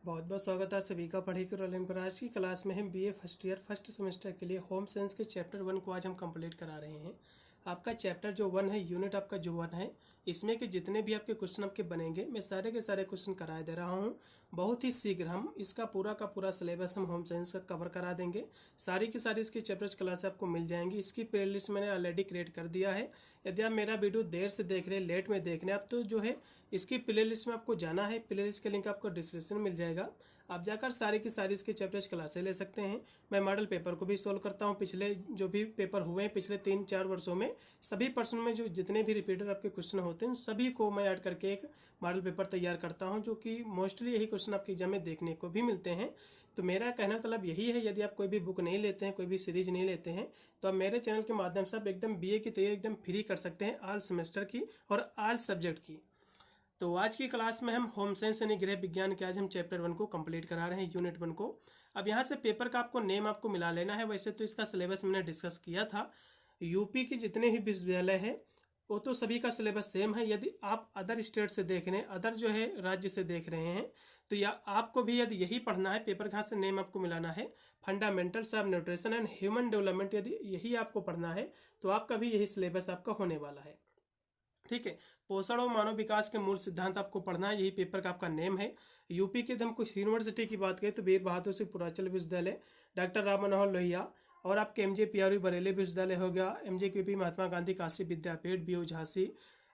बहुत बहुत स्वागत है सभी का पढ़ी के रोलिंग पर। आज की क्लास में हम BA first year first semester के लिए होम साइंस के चैप्टर 1 को आज हम कंप्लीट करा रहे हैं। आपका चैप्टर जो 1 है, यूनिट आपका जो 1 है, इसमें के जितने भी आपके क्वेश्चन आपके बनेंगे मैं सारे के सारे क्वेश्चन करा दे रहा हूँ। बहुत ही शीघ्र हम इसका पूरा का पूरा सिलेबस हम होम साइंस का कवर करा देंगे। सारी की सारी इसकी चैप्टर्स क्लास आपको मिल जाएंगी। इसकी प्लेलिस्ट मैंने ऑलरेडी क्रिएट कर दिया है। यदि आप मेरा वीडियो देर से देख रहे हैं, लेट में देख रहे हैं, आप तो जो है इसकी प्लेलिस्ट में आपको जाना है। प्लेलिस्ट का लिंक आपको डिस्क्रिप्शन में मिल जाएगा। आप जाकर सारी की सारी इसके चैप्टर्स क्लासेस ले सकते हैं। मैं मॉडल पेपर को भी सॉल्व करता हूं। पिछले जो भी पेपर हुए हैं पिछले 3-4 वर्षों में, सभी प्रश्नों में जो जितने भी रिपीटर आपके क्वेश्चन होते हैं उन सभी को मैं ऐड करके एक मॉडल पेपर तैयार करता हूं, जो कि मोस्टली यही क्वेश्चन आपके एग्जाम में देखने को भी मिलते हैं। तो मेरा कहना मतलब यही है, यदि आप कोई भी बुक नहीं लेते हैं, कोई भी सीरीज नहीं लेते हैं, तो आप मेरे चैनल के माध्यम से आप एकदम बीए की तैयारी एकदम फ्री कर सकते हैं, ऑल सेमेस्टर की और ऑल सब्जेक्ट की। तो आज की क्लास में हम होम साइंस यानी गृह विज्ञान के आज हम चैप्टर 1 को कंप्लीट करा रहे हैं, यूनिट 1 को। अब यहाँ से पेपर का आपको नेम आपको मिला लेना है। वैसे तो इसका सिलेबस मैंने डिस्कस किया था। यूपी के जितने भी विश्वविद्यालय हैं वो तो सभी का सिलेबस सेम है। यदि आप अदर स्टेट से देख रहे हैं, अदर जो है राज्य से देख रहे हैं, तो या आपको भी यदि यही पढ़ना है, पेपर कहाँ से नेम आपको मिलाना है, fundamentals of nutrition and human development, यदि यही आपको पढ़ना है तो आपका भी यही सिलेबस आपका होने वाला है। ठीक है। पोषण और मानव विकास के मूल सिद्धांत आपको पढ़ना है, यही पेपर का आपका नेम है। यूपी के हम कुछ यूनिवर्सिटी की बात करें तो वीर बहादुर सिंह पूर्वांचल विश्वविद्यालय, डॉक्टर राम मनोहर लोहिया, और आपके एमजे पीआरवी बरेली विश्वविद्यालय हो गया, एमजे क्यूपी महात्मा गांधी काशी विद्यापीठ बीओ झांसी,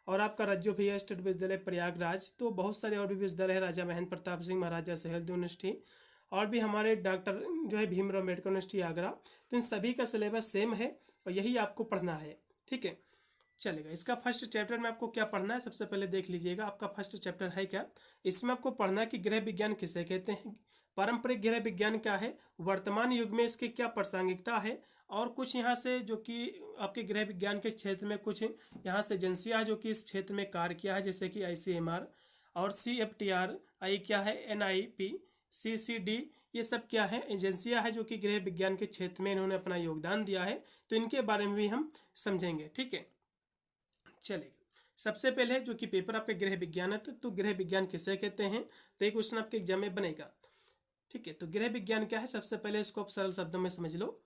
और आपका राज्य भैया स्टेट विश्वविद्यालय प्रयागराज। तो बहुत सारे और भी विश्वविद्यालय है, राजा महेंद्र प्रताप सिंह महाराजा सहेल यूनिवर्सिटी, और भी हमारे डॉक्टर जो है भीमराव अम्बेडकर यूनिवर्सिटी आगरा। तो इन सभी का सिलेबस सेम है और यही आपको पढ़ना है। ठीक है, चलेगा। इसका फर्स्ट चैप्टर में आपको क्या पढ़ना है, सबसे पहले देख लीजिएगा। आपका फर्स्ट चैप्टर है क्या, इसमें आपको पढ़ना है कि गृह विज्ञान किसे कहते हैं, पारंपरिक गृह विज्ञान क्या है, वर्तमान युग में इसकी क्या प्रासंगिकता है, और कुछ यहाँ से जो कि आपके गृह विज्ञान के क्षेत्र में कुछ यहाँ से एजेंसियाँ जो कि इस क्षेत्र में कार्य किया है, जैसे कि ICMR और CFTR, आई क्या है, NIP, CCD, ये सब क्या है, एजेंसियाँ है जो कि गृह विज्ञान के क्षेत्र में इन्होंने अपना योगदान दिया है। तो इनके बारे में भी हम समझेंगे। ठीक है, चलेगा। सबसे पहले जो कि पेपर आपके गृह विज्ञान है, तो गृह विज्ञान किसे कहते हैं, तो एक क्वेश्चन आपके एग्जाम में बनेगा। ठीक है, तो गृह विज्ञान क्या है, सबसे पहले इसको आप सरल शब्दों में समझ लो।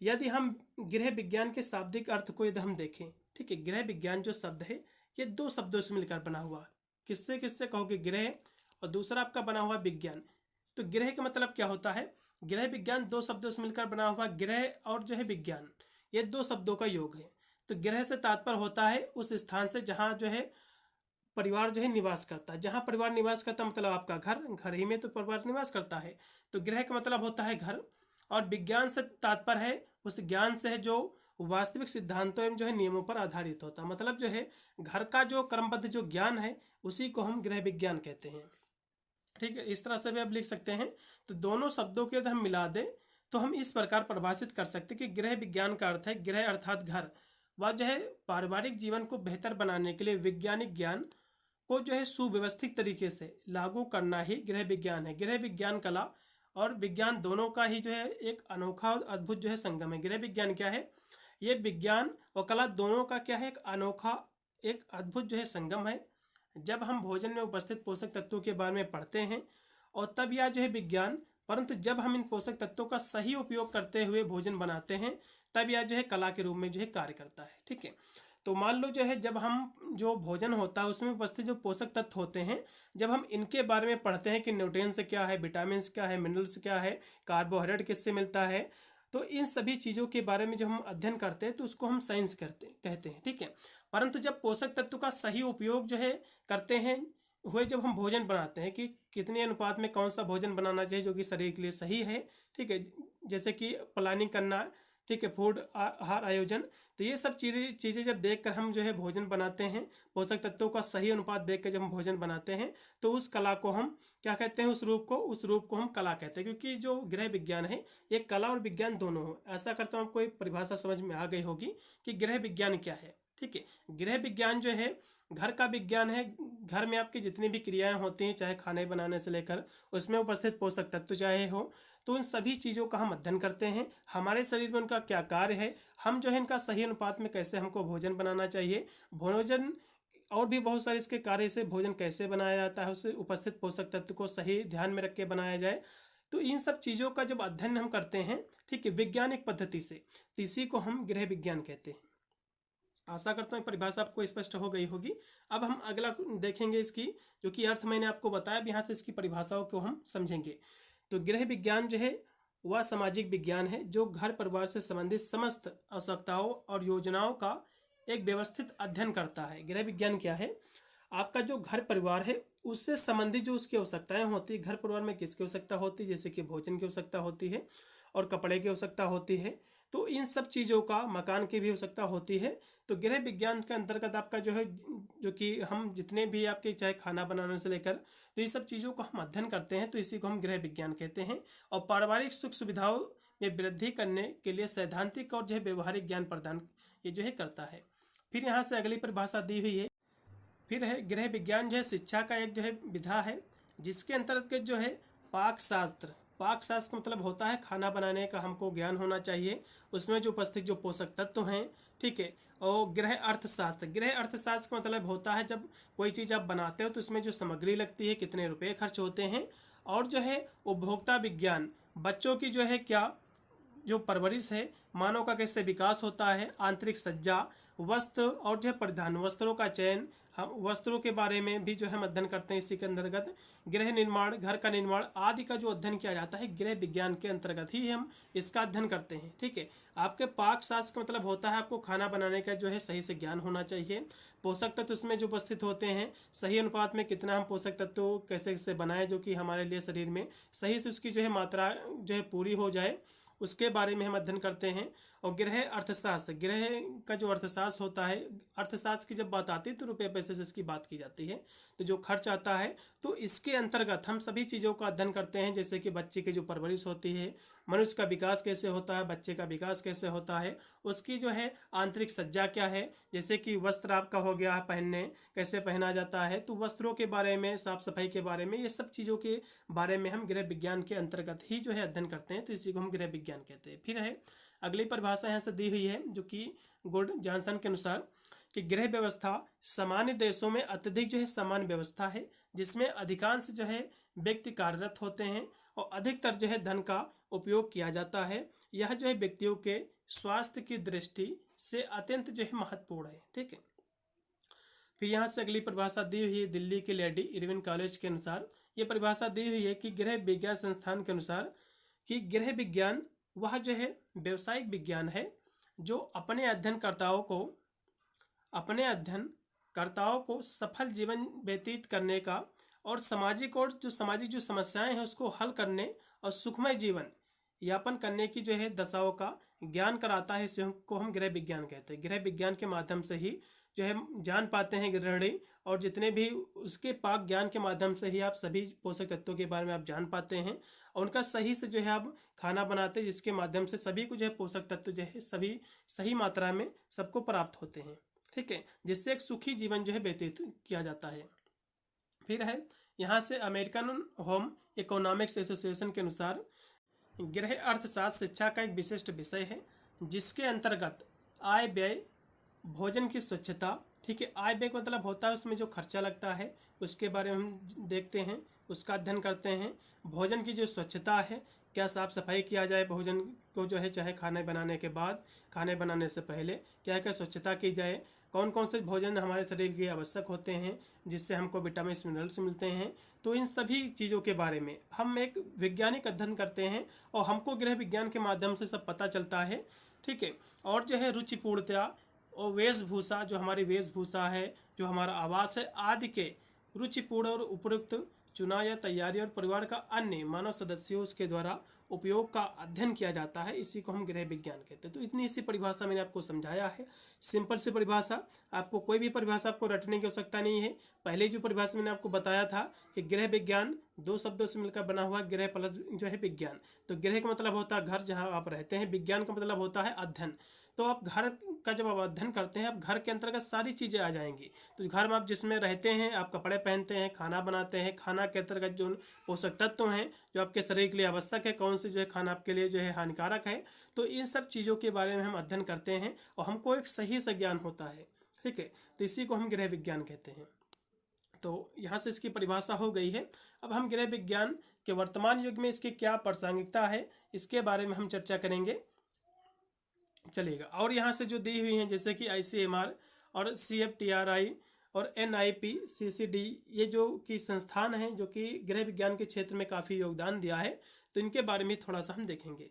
यदि हम गृह विज्ञान के शाब्दिक अर्थ को यदि हम देखें, ठीक है, गृह विज्ञान जो शब्द है ये 2 शब्दों से मिलकर बना हुआ है। किससे किससे कहोगे, गृह और दूसरा आपका बना हुआ विज्ञान। तो गृह का मतलब क्या होता है, गृह विज्ञान 2 शब्दों से मिलकर बना हुआ, गृह और जो है विज्ञान, ये 2 शब्दों का योग है। तो गृह से तात्पर्य होता है उस स्थान से जहाँ जो है परिवार जो है निवास करता है। जहाँ परिवार निवास करता है मतलब आपका घर, घर ही में तो परिवार निवास करता है। तो गृह का मतलब होता है घर। और विज्ञान से तात्पर्य है उस ज्ञान से है जो वास्तविक सिद्धांतों एवं जो है नियमों पर आधारित होता है। मतलब जो है घर का जो क्रमबद्ध जो ज्ञान है उसी को हम गृह विज्ञान कहते हैं। ठीक है, इस तरह से भी आप लिख सकते हैं। तो दोनों शब्दों के यदि हम मिला दें तो हम इस प्रकार परिभाषित कर सकते हैं कि गृह विज्ञान का अर्थ है गृह अर्थात घर, वह जो है पारिवारिक जीवन को बेहतर बनाने के लिए वैज्ञानिक ज्ञान को जो है सुव्यवस्थित तरीके से लागू करना ही गृह विज्ञान है। गृह विज्ञान कला और विज्ञान दोनों का ही जो है एक अनोखा और अद्भुत जो है संगम है। गृह विज्ञान क्या है, ये विज्ञान और कला दोनों का क्या है, एक अनोखा एक अद्भुत जो है संगम है। जब हम भोजन में उपस्थित पोषक तत्वों के बारे में पढ़ते हैं और तब यह जो है विज्ञान, परंतु जब हम इन पोषक तत्वों का सही उपयोग करते हुए भोजन बनाते हैं तब यह जो है कला के रूप में जो है कार्य करता है। ठीक है, तो मान लो जो है जब हम जो भोजन होता है उसमें उपस्थित जो पोषक तत्व होते हैं, जब हम इनके बारे में पढ़ते हैं कि न्यूट्रिएंट्स क्या है, विटामिन्स क्या है, मिनरल्स क्या है, कार्बोहाइड्रेट किससे मिलता है, तो इन सभी चीज़ों के बारे में जब हम अध्ययन करते हैं तो उसको हम साइंस कहते हैं। ठीक है, परंतु जब पोषक तत्व का सही उपयोग जो है करते हैं हुए जब हम भोजन बनाते हैं कि कितने अनुपात में कौन सा भोजन बनाना चाहिए जो कि शरीर के लिए सही है। ठीक है, जैसे कि प्लानिंग करना, ठीक है, फूड आहार आयोजन, तो ये सब चीज़ें जब देखकर हम जो है भोजन बनाते हैं, पोषक तत्वों का सही अनुपात देखकर जब हम भोजन बनाते हैं तो उस कला को हम क्या कहते हैं, उस रूप को हम कला कहते हैं। क्योंकि जो गृह विज्ञान है ये कला और विज्ञान दोनों हो। ऐसा करता हूँ आपको एक परिभाषा समझ में आ गई होगी कि गृह विज्ञान क्या है। ठीक है, गृह विज्ञान जो है घर का विज्ञान है। घर में आपकी जितनी भी क्रियाएं होती हैं, चाहे खाने बनाने से लेकर उसमें उपस्थित पोषक तत्व चाहे हो, तो उन सभी चीज़ों का हम अध्ययन करते हैं। हमारे शरीर में उनका क्या कार्य है, हम जो है इनका सही अनुपात में कैसे हमको भोजन बनाना चाहिए, भोजन और भी बहुत सारे इसके कार्य से भोजन कैसे बनाया जाता है, उससे उपस्थित पोषक तत्व को सही ध्यान में रख के बनाया जाए। तो इन सब चीज़ों का जब अध्ययन हम करते हैं, ठीक है, वैज्ञानिक पद्धति से, तो इसी को हम गृह विज्ञान कहते हैं। आशा करता हूँ परिभाषा आपको स्पष्ट हो गई होगी। अब हम अगला देखेंगे इसकी, जो कि अर्थ मैंने आपको बताया, यहाँ से इसकी परिभाषाओं को हम समझेंगे। तो गृह विज्ञान जो है वह सामाजिक विज्ञान है जो घर परिवार से संबंधित समस्त आवश्यकताओं और योजनाओं का एक व्यवस्थित अध्ययन करता है। गृह विज्ञान क्या है? आपका जो घर परिवार है उससे संबंधित जो उसकी आवश्यकताएं होती है, घर परिवार में किसकी आवश्यकता होती है, जैसे कि भोजन की आवश्यकता होती है और कपड़े की आवश्यकता होती है, तो इन सब चीज़ों का, मकान की भी आवश्यकता होती है। तो गृह विज्ञान के अंतर्गत आपका जो है, जो कि हम जितने भी आपके चाहे खाना बनाने से लेकर, तो ये सब चीज़ों को हम अध्ययन करते हैं, तो इसी को हम गृह विज्ञान कहते हैं। और पारिवारिक सुख सुविधाओं में वृद्धि करने के लिए सैद्धांतिक और जो है व्यवहारिक ज्ञान प्रदान ये जो है करता है। फिर यहाँ से अगली परिभाषा दी हुई है। फिर है गृह विज्ञान जो है शिक्षा का एक जो है विधा है, जिसके अंतर्गत जो है पाक शास्त्र का मतलब होता है खाना बनाने का हमको ज्ञान होना चाहिए, उसमें जो उपस्थित जो पोषक तत्व हैं, ठीक है। और गृह अर्थशास्त्र का मतलब होता है जब कोई चीज़ आप बनाते हो तो उसमें जो सामग्री लगती है, कितने रुपए खर्च होते हैं। और जो है उपभोक्ता विज्ञान, बच्चों की जो है क्या जो परवरिश है, मानव का कैसे विकास होता है, आंतरिक सज्जा, वस्त्र और जो है परिधान, वस्त्रों का चयन, हम वस्त्रों के बारे में भी जो है अध्ययन करते हैं। इसी के अंतर्गत गृह निर्माण, घर का निर्माण आदि का जो अध्ययन किया जाता है गृह विज्ञान के अंतर्गत ही हम इसका अध्ययन करते हैं, ठीक है। आपके पाक शास्त्र का मतलब होता है आपको खाना बनाने का जो है सही से ज्ञान होना चाहिए। पोषक तत्व उसमें जो उपस्थित होते हैं, सही अनुपात में कितना हम पोषक तत्व कैसे कैसे बनाएं जो कि हमारे लिए शरीर में सही से उसकी जो है मात्रा जो है पूरी हो जाए, उसके बारे में हम अध्ययन करते हैं। और गृह अर्थशास्त्र, गृह का जो अर्थशास्त्र होता है, अर्थशास्त्र की जब बात आती है तो रुपये पैसे से इसकी बात की जाती है, तो जो खर्च आता है, तो इसके अंतर्गत हम सभी चीज़ों का अध्ययन करते हैं, जैसे कि बच्चे की जो परवरिश होती है, मनुष्य का विकास कैसे होता है, बच्चे का विकास कैसे होता है, उसकी जो है आंतरिक सज्जा क्या है, जैसे कि वस्त्र आपका हो गया पहनने, कैसे पहना जाता है, तो वस्त्रों के बारे में, साफ सफाई के बारे में, ये सब चीज़ों के बारे में हम गृह विज्ञान के अंतर्गत ही जो है अध्ययन करते हैं, तो इसी को हम गृह विज्ञान कहते हैं। फिर है अगली परिभाषा यहाँ से दी हुई है, जो कि गुड जॉनसन के अनुसार कि गृह व्यवस्था सामान्य देशों में अत्यधिक जो है सामान्य व्यवस्था है, जिसमें अधिकांश जो है व्यक्ति कार्यरत होते हैं और अधिकतर जो है धन का उपयोग किया जाता है। यह जो है व्यक्तियों के स्वास्थ्य की दृष्टि से अत्यंत जो है महत्वपूर्ण है, ठीक है। फिर यहाँ से अगली परिभाषा दी हुई है दिल्ली के लेडी इरविन कॉलेज के अनुसार, ये परिभाषा दी हुई है कि गृह विज्ञान संस्थान के अनुसार कि गृह विज्ञान वह जो है व्यवसायिक विज्ञान है जो अपने अध्ययनकर्ताओं को सफल जीवन व्यतीत करने का और सामाजिक जो समस्याएं हैं उसको हल करने और सुखमय जीवन यापन करने की जो है दशाओं का ज्ञान कराता है। इसे को हम गृह विज्ञान कहते हैं। गृह विज्ञान के माध्यम से ही जो है जान पाते हैं गृहिणी, और जितने भी उसके पाक ज्ञान के माध्यम से ही आप सभी पोषक तत्वों के बारे में आप जान पाते हैं और उनका सही से जो है आप खाना बनाते हैं, जिसके माध्यम से सभी को जो है पोषक तत्व जो है सभी सही मात्रा में सबको प्राप्त होते हैं, ठीक है, जिससे एक सुखी जीवन जो है व्यतीत किया जाता है। फिर है यहाँ से अमेरिकन होम इकोनॉमिक्स एसोसिएशन के अनुसार गृह अर्थशास्त्र शिक्षा का एक विशिष्ट विषय है, जिसके अंतर्गत आय व्यय, भोजन की स्वच्छता, ठीक है, आय व्यय का मतलब होता है उसमें जो खर्चा लगता है उसके बारे में हम देखते हैं, उसका अध्ययन करते हैं। भोजन की जो स्वच्छता है, क्या साफ़ सफाई किया जाए भोजन को जो है, चाहे खाने बनाने के बाद, खाने बनाने से पहले क्या क्या स्वच्छता की जाए, कौन कौन से भोजन हमारे शरीर के लिए आवश्यक होते हैं जिससे हमको विटामिन मिनरल्स मिलते हैं, तो इन सभी चीज़ों के बारे में हम एक वैज्ञानिक अध्ययन करते हैं और हमको गृह विज्ञान के माध्यम से सब पता चलता है, ठीक है। और जो है रुचिपूर्णता और वेशभूषा, जो हमारी वेशभूषा है, जो हमारा आवास है आदि के रुचिपूर्ण और उपयुक्त चुनाव या तैयारी और परिवार का अन्य मानव सदस्यों के द्वारा उपयोग का अध्ययन किया जाता है, इसी को हम गृह विज्ञान कहते हैं। तो इतनी सी परिभाषा मैंने आपको समझाया है, सिंपल सी परिभाषा, आपको कोई भी परिभाषा आपको रटने की आवश्यकता नहीं है। पहले जो परिभाषा मैंने आपको बताया था कि गृह विज्ञान दो शब्दों से मिलकर बना हुआ गृह प्लस जो है विज्ञान। तो गृह का मतलब होता है घर जहाँ आप रहते हैं, विज्ञान का मतलब होता है अध्ययन। तो आप घर का जब आप अध्ययन करते हैं, आप घर के अंतर्गत सारी चीज़ें आ जाएंगी। तो घर में आप जिसमें रहते हैं, आप कपड़े पहनते हैं, खाना बनाते हैं, खाना के अंतर्गत जो पोषक तत्व हैं जो आपके शरीर के लिए आवश्यक है, कौन से जो है खाना आपके लिए जो है हानिकारक है, तो इन सब चीज़ों के बारे में हम अध्ययन करते हैं और हमको एक सही से ज्ञान होता है, ठीक है। तो इसी को हम गृह विज्ञान कहते हैं। तो यहाँ से इसकी परिभाषा हो गई है। अब हम गृह विज्ञान के वर्तमान युग में इसकी क्या प्रासंगिकता है इसके बारे में हम चर्चा करेंगे, चलेगा। और यहाँ से जो दी हुई हैं जैसे कि ICMR और CFTRI और NIPCCD, ये जो कि संस्थान हैं जो कि गृह विज्ञान के क्षेत्र में काफ़ी योगदान दिया है, तो इनके बारे में थोड़ा सा हम देखेंगे,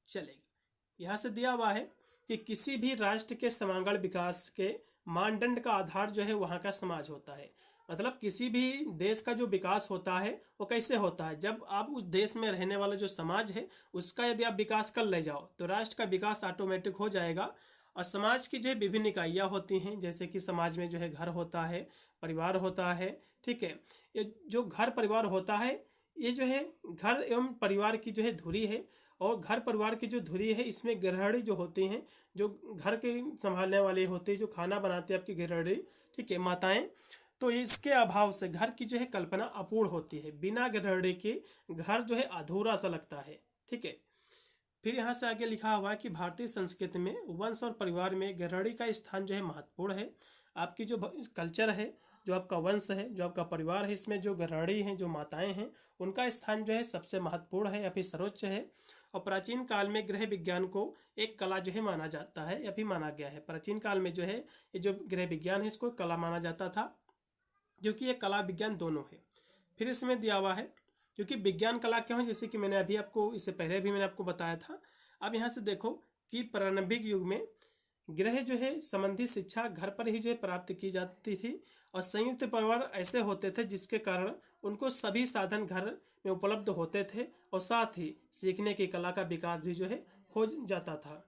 चलेगा। यहाँ से दिया हुआ है कि किसी भी राष्ट्र के समग्र विकास के मानदंड का आधार जो है वहाँ का समाज होता है। मतलब किसी भी देश का जो विकास होता है वो कैसे होता है, जब आप उस देश में रहने वाला जो समाज है उसका यदि आप विकास कर ले जाओ तो राष्ट्र का विकास ऑटोमेटिक हो जाएगा। और समाज की जो है विभिन्न इकाइयाँ होती हैं, जैसे कि समाज में जो है घर होता है, परिवार होता है, ठीक है। ये जो घर परिवार होता है, ये जो है घर एवं परिवार की जो है धुरी है। और घर परिवार की जो धुरी है इसमें गृहिणी जो होती हैं, जो घर के संभालने वाले होते हैं, जो खाना बनाते हैं आपकी गृहिणी, ठीक है, माताएं, तो इसके अभाव से घर की जो है कल्पना अपूर्ण होती है। बिना गृहिणी के घर जो है अधूरा सा लगता है, ठीक है। फिर यहाँ से आगे लिखा हुआ है कि भारतीय संस्कृति में वंश और परिवार में गृहिणी का स्थान जो है महत्वपूर्ण है। आपकी जो कल्चर है, जो आपका वंश है, जो आपका परिवार है, इसमें जो गृहिणी हैं, जो माताएं हैं, उनका स्थान जो है सबसे महत्वपूर्ण है या फिर सर्वोच्च है। और प्राचीन काल में गृह विज्ञान को एक कला जो है माना जाता है या फिर माना गया है। प्राचीन काल में जो है ये जो गृह विज्ञान है इसको कला माना जाता था, क्योंकि ये कला विज्ञान दोनों है। फिर इसमें दिया हुआ है क्योंकि विज्ञान कला क्यों है, जैसे कि मैंने अभी आपको इससे पहले भी मैंने आपको बताया था। अब यहाँ से देखो कि प्रारंभिक युग में गृह जो है संबंधी शिक्षा घर पर ही जो है प्राप्त की जाती थी। और संयुक्त परिवार ऐसे होते थे जिसके कारण उनको सभी साधन घर में उपलब्ध होते थे और साथ ही सीखने की कला का विकास भी जो है हो जाता था।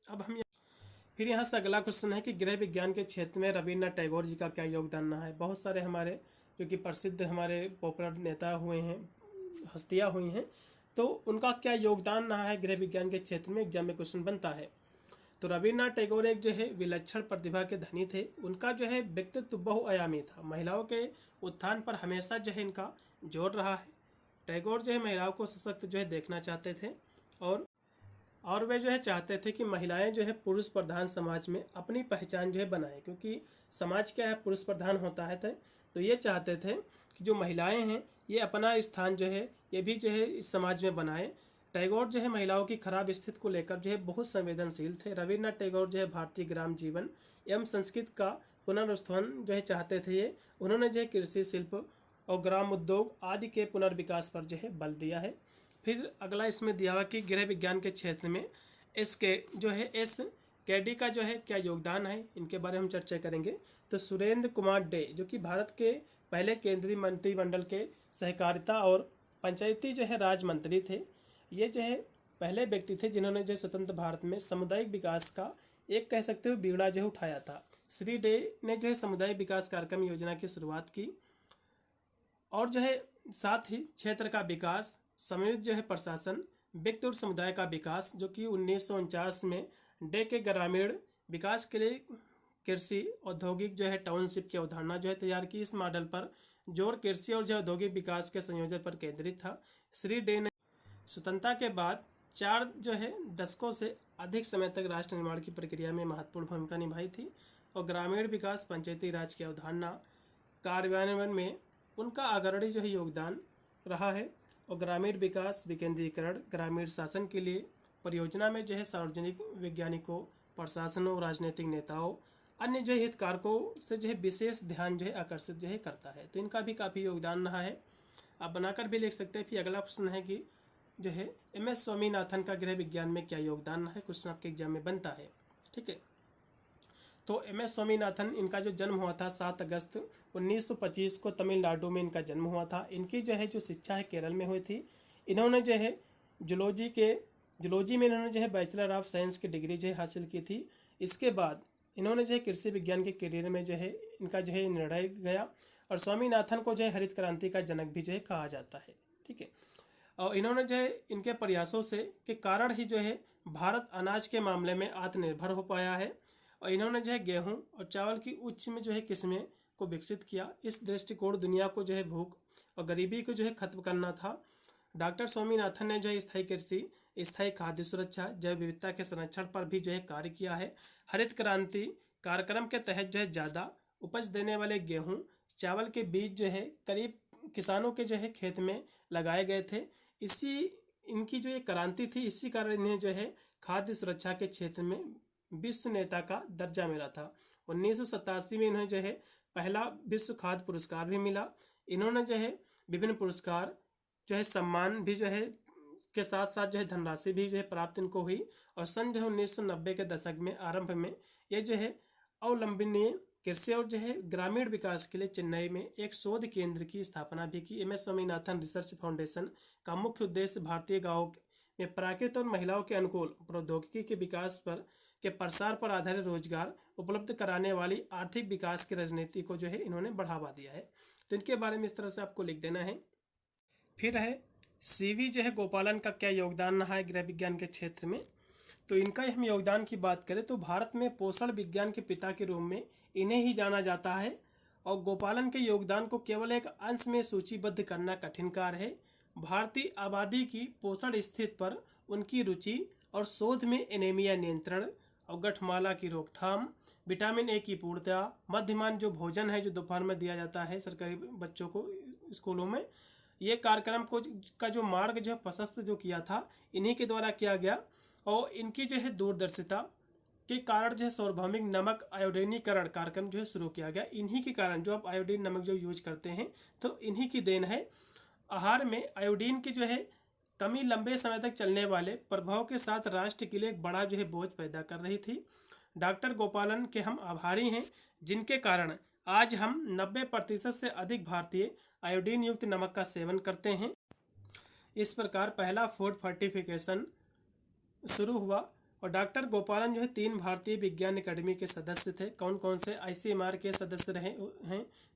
अब हम फिर यहाँ से अगला क्वेश्चन है कि गृह विज्ञान के क्षेत्र में रविन्द्रनाथ टैगोर जी का क्या योगदान रहा है। बहुत सारे हमारे जो कि प्रसिद्ध हमारे पॉपुलर नेता हुए हैं, हस्तियाँ हुई हैं, तो उनका क्या योगदान रहा है गृह विज्ञान के क्षेत्र में, एग्जाम में क्वेश्चन बनता है। तो रविन्द्रनाथ टैगोर एक जो है विलक्षण प्रतिभा के धनी थे। उनका जो है व्यक्तित्व बहुआयामी था। महिलाओं के उत्थान पर हमेशा जो है इनका जोर रहा है। टैगोर जो है महिलाओं को सशक्त जो है देखना चाहते थे और वे जो है चाहते थे कि महिलाएं जो है पुरुष प्रधान समाज में अपनी पहचान जो है बनाएं, क्योंकि समाज क्या है पुरुष प्रधान होता है। तो ये चाहते थे कि जो महिलाएं हैं ये अपना स्थान जो है ये भी जो है इस समाज में बनाएं। टैगोर जो है महिलाओं की खराब स्थिति को लेकर जो है बहुत संवेदनशील थे। रविन्द्रनाथ टैगोर जो है भारतीय ग्राम जीवन एवं संस्कृति का पुनरुत्थान जो है चाहते थे। ये उन्होंने जो है कृषि, शिल्प और ग्राम उद्योग आदि के पुनर्विकास पर जो है बल दिया है। फिर अगला इसमें दिया हुआ कि गृह विज्ञान के क्षेत्र में SKD का जो है क्या योगदान है, इनके बारे में हम चर्चा करेंगे। तो सुरेंद्र कुमार डे जो कि भारत के पहले केंद्रीय मंत्रिमंडल के सहकारिता और पंचायती जो है राज मंत्री थे। ये जो है पहले व्यक्ति थे जिन्होंने जो स्वतंत्र भारत में सामुदायिक विकास का एक कह सकते हो बीड़ा जो उठाया था। श्री डे ने जो है सामुदायिक विकास कार्यक्रम योजना की शुरुआत की और जो है साथ ही क्षेत्र का विकास, समन्वित जो है प्रशासन, व्यक्ति और समुदाय का विकास, जो कि 1949 में डे के ग्रामीण विकास के लिए कृषि औद्योगिक जो है टाउनशिप की अवधारणा जो है तैयार की। इस मॉडल पर जोर कृषि और जो औद्योगिक विकास के संयोजन पर केंद्रित था। श्री डे ने स्वतंत्रता के बाद 4 जो है दशकों से अधिक समय तक राष्ट्र निर्माण की प्रक्रिया में महत्वपूर्ण भूमिका निभाई थी और ग्रामीण विकास, पंचायती राज की अवधारणा कार्यान्वयन में उनका अग्रणी जो है योगदान रहा है। और ग्रामीण विकास, विकेंद्रीकरण, ग्रामीण शासन के लिए परियोजना में जो है सार्वजनिक वैज्ञानिकों, प्रशासनों, राजनीतिक नेताओं, अन्य जो है हितधारकों से जो है विशेष ध्यान जो है आकर्षित जो है करता है। तो इनका भी काफ़ी योगदान रहा है। आप बनाकर भी लिख सकते हैं। फिर अगला क्वेश्चन है कि जो है MS स्वामीनाथन का गृह विज्ञान में क्या योगदान रहा है, क्वेश्चन आपके एग्जाम में बनता है, ठीक है। तो MS स्वामीनाथन, इनका जो जन्म हुआ था 7 अगस्त 1925 को तमिलनाडु में इनका जन्म हुआ था। इनकी जो है जो शिक्षा है केरल में हुई थी। इन्होंने जो है जूलॉजी में इन्होंने जो है बैचलर ऑफ साइंस की डिग्री जो है हासिल की थी। इसके बाद इन्होंने जो है कृषि विज्ञान के करियर में जो है इनका जो है निर्णय गया और स्वामीनाथन को जो है हरित क्रांति का जनक भी जो है कहा जाता है, ठीक है। और इन्होंने जो है इनके प्रयासों से के कारण ही जो है भारत अनाज के मामले में आत्मनिर्भर हो पाया है और इन्होंने जो है गेहूं और चावल की उच्च में जो है किस्में को विकसित किया। इस दृष्टिकोण दुनिया को जो है भूख और गरीबी को जो है खत्म करना था। डॉक्टर स्वामीनाथन ने जो है स्थायी कृषि स्थायी खाद्य सुरक्षा, जैव विविधता के संरक्षण पर भी जो है कार्य किया है। हरित क्रांति कार्यक्रम के तहत जो है ज़्यादा उपज देने वाले गेहूँ, चावल के बीज जो है करीब किसानों के जो है खेत में लगाए गए थे। इनकी जो ये क्रांति थी, इसी कारण इन्हें जो है खाद्य सुरक्षा के क्षेत्र में विश्व नेता का दर्जा मिला था। 1987 में इन्हें जो है पहला विश्व खाद्य पुरस्कार भी मिला। इन्होंने जो है विभिन्न पुरस्कार जो है सम्मान भी जो है के साथ साथ जो है धनराशि भी जो है प्राप्त इनको हुई। और सन जो है 1990 के दशक में आरंभ में ये जो है अवलंबनीय कृषि और जो है ग्रामीण विकास के लिए चेन्नई में एक शोध केंद्र की स्थापना भी की। MS स्वामीनाथन रिसर्च फाउंडेशन का मुख्य उद्देश्य भारतीय गाँव में प्राकृतिक और महिलाओं के अनुकूल प्रौद्योगिकी के विकास के प्रसार पर आधारित रोजगार उपलब्ध कराने वाली आर्थिक विकास की राजनीति को जो है इन्होंने बढ़ावा दिया है। तो इनके बारे में इस तरह से आपको लिख देना है। फिर है CV जो है गोपालन का क्या योगदान रहा है गृह विज्ञान के क्षेत्र में। तो इनका हम योगदान की बात करें तो भारत में पोषण विज्ञान के पिता के रूप में इन्हें ही जाना जाता है। और गोपालन के योगदान को केवल एक अंश में सूचीबद्ध करना कठिन कार्य है। भारतीय आबादी की पोषण स्थिति पर उनकी रुचि और शोध में एनीमिया नियंत्रण और गठमाला की रोकथाम, विटामिन A की पूर्तता, मध्यमान जो भोजन है जो दोपहर में दिया जाता है सरकारी बच्चों को स्कूलों में, ये कार्यक्रम का जो मार्ग जो प्रशस्त जो किया था इन्हीं के द्वारा किया गया। और इनकी जो है दूरदर्शिता के कारण जो है सार्वभौमिक नमक आयोडीनीकरण कार्यक्रम जो है शुरू किया गया। इन्हीं के कारण जो आप आयोडीन नमक जो यूज करते हैं तो इन्हीं की देन है। आहार में आयोडीन की जो है कमी लंबे समय तक चलने वाले प्रभाव के साथ राष्ट्र के लिए एक बड़ा जो है बोझ पैदा कर रही थी। डॉक्टर गोपालन के हम आभारी हैं, जिनके कारण आज हम 90% से अधिक भारतीय आयोडीन युक्त नमक का सेवन करते हैं। इस प्रकार पहला फूड फोर्टिफिकेशन शुरू हुआ। और डॉक्टर गोपालन जो है 3 भारतीय विज्ञान अकादमी के सदस्य थे। कौन कौन से? ICMR के सदस्य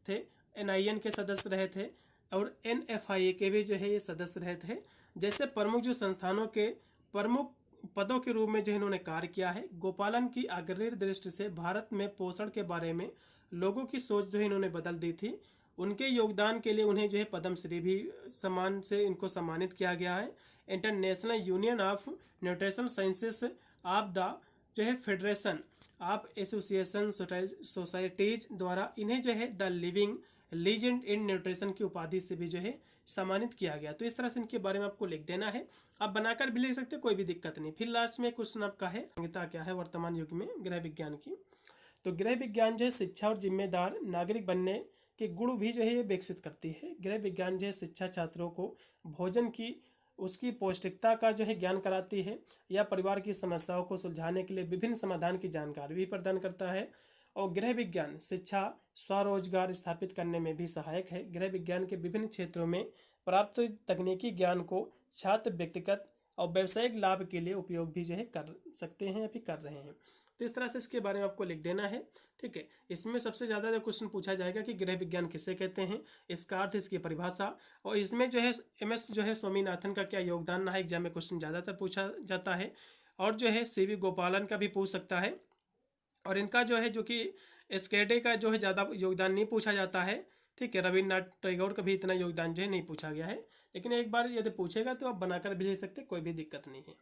थे, NIN के सदस्य रहे थे और NFIA के भी जो है ये सदस्य रहे थे। जैसे प्रमुख जो संस्थानों के प्रमुख पदों के रूप में जो इन्होंने कार्य किया है। गोपालन की अग्रणी दृष्टि से भारत में पोषण के बारे में लोगों की सोच जो है इन्होंने बदल दी थी। उनके योगदान के लिए उन्हें जो है पद्मश्री भी सम्मान से इनको सम्मानित किया गया है। International union of nutrition sciences of the जो है फेडरेशन ऑफ एसोसिएशन सोसाइटीज द्वारा इन्हें जो है the living legend in nutrition की उपाधि से भी जो है सम्मानित किया गया। तो इस तरह से इनके बारे में आपको लिख देना है। आप बनाकर भी लिख सकते हैं, कोई भी दिक्कत नहीं। फिर लास्ट में क्वेश्चन आपका है क्या है वर्तमान युग में गृह विज्ञान की। तो गृह विज्ञान जो है शिक्षा और जिम्मेदार नागरिक बनने के गुण भी जो है ये विकसित करती है। गृह विज्ञान जो है शिक्षा छात्रों को भोजन की उसकी पौष्टिकता का जो है ज्ञान कराती है या परिवार की समस्याओं को सुलझाने के लिए विभिन्न समाधान की जानकारी भी प्रदान करता है। और गृह विज्ञान शिक्षा स्वरोजगार स्थापित करने में भी सहायक है। गृह विज्ञान के विभिन्न क्षेत्रों में प्राप्त तकनीकी ज्ञान को छात्र व्यक्तिगत और व्यावसायिक लाभ के लिए उपयोग भी जो है कर सकते हैं या फिर कर रहे हैं। तो इस तरह से इसके बारे में आपको लिख देना है। ठीक है, इसमें सबसे ज़्यादा जो क्वेश्चन पूछा जाएगा कि गृह विज्ञान किसे कहते हैं, इसका अर्थ, इसकी परिभाषा, और इसमें जो है MS जो है स्वामीनाथन का क्या योगदान रहा है, एग्जाम में क्वेश्चन ज़्यादातर पूछा जाता है। और जो है CV गोपालन का भी पूछ सकता है। और इनका जो है जो कि एसकेडे का जो है ज़्यादा योगदान नहीं पूछा जाता है। ठीक है, रविन्द्रनाथ टैगोर का भी इतना योगदान जो है नहीं पूछा गया है, लेकिन एक बार यदि पूछेगा तो आप बनाकर भी ले सकते, कोई भी दिक्कत नहीं है।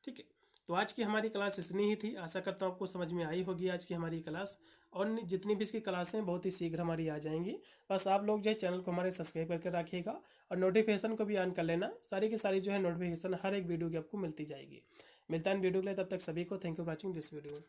ठीक है, तो आज की हमारी क्लास इतनी ही थी। आशा करता हूँ आपको समझ में आई होगी आज की हमारी क्लास। और जितनी भी इसकी क्लासें हैं बहुत ही शीघ्र हमारी आ जाएंगी। बस आप लोग जो है चैनल को हमारे सब्सक्राइब करके रखिएगा और नोटिफिकेशन को भी ऑन कर लेना। सारी की सारी जो है नोटिफिकेशन हर एक वीडियो की आपको मिलती जाएगी। मिलता है वीडियो के लिए, तब तक सभी को thank you for watching this video.